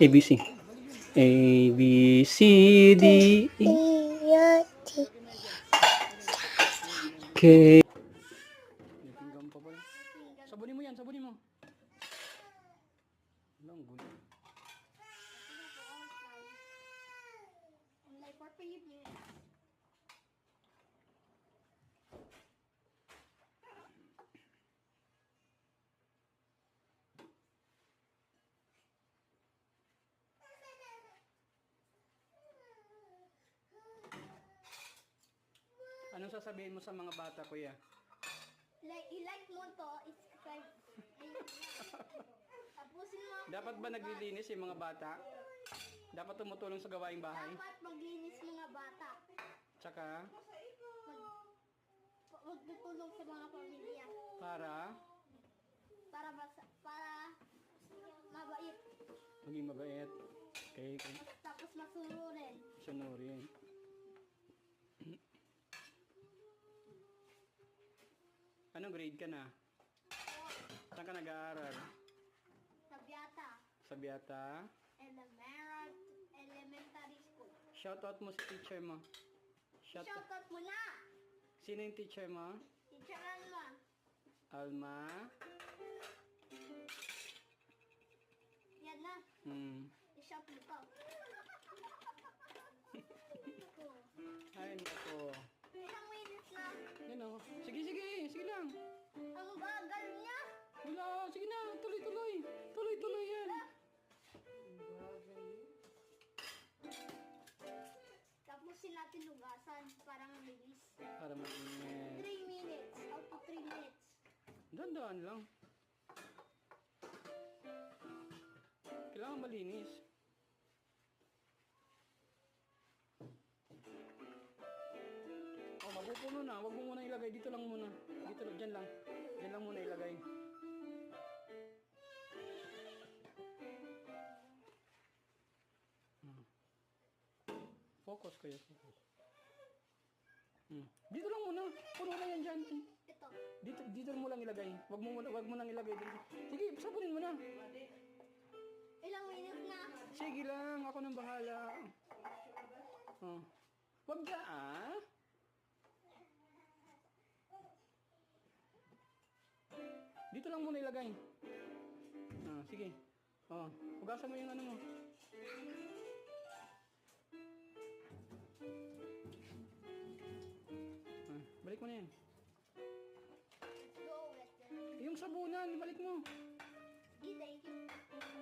ABC. A, B, C, D, E, K. Sabunin mo yan, sabunin mo. Ang gulo. Anong sasabihin mo sa mga bata, kuya? I-like mo to, subscribe. Tapusin mo. Dapat ba naglilinis yung mga bata? Dapat tumutulong sa gawaing bahay? Dapat maglinis mga bata. Tsaka? Magtutulong sa mga pamilya. Para mabait. maging mabait. Okay. Tapos masunurin. Sunurin. Anong grade ka na? Saan ka nag-aaral? Sa Biata? Elementary school. Shoutout mo si teacher mo. Shoutout mo na! Sino yung teacher mo? Teacher Alma. Alma? Yan na. I-shout mo to. Ay, nako. Ilang minutes na. Yan o. Sige lang. Ang bagal niya. Wala, sige na. Tuloy yan. Tapusin natin lugasan para mabilis. Para mainit. 3 minutes. Up to 3 minutes. Dandaan lang. Kailangan malinis. Oh, mapupuno na. Huwag mo muna ilagay. Dito lang muna. Dyan lang. Dyan lang muna ilagay. Focus kayo. Dito lang muna. Puno na yan dyan. Ito. Dito mo lang ilagay. Wag mo lang ilagay dito. Sige, sabunin mo na. Ilang minutes na. Sige lang, ako nang bahala. Oh. Wag ka Dito lang muna ilagay. Sige. Hugasan mo yung ano mo. Balik mo na yan. Yung sabunan, balik mo. Thank you.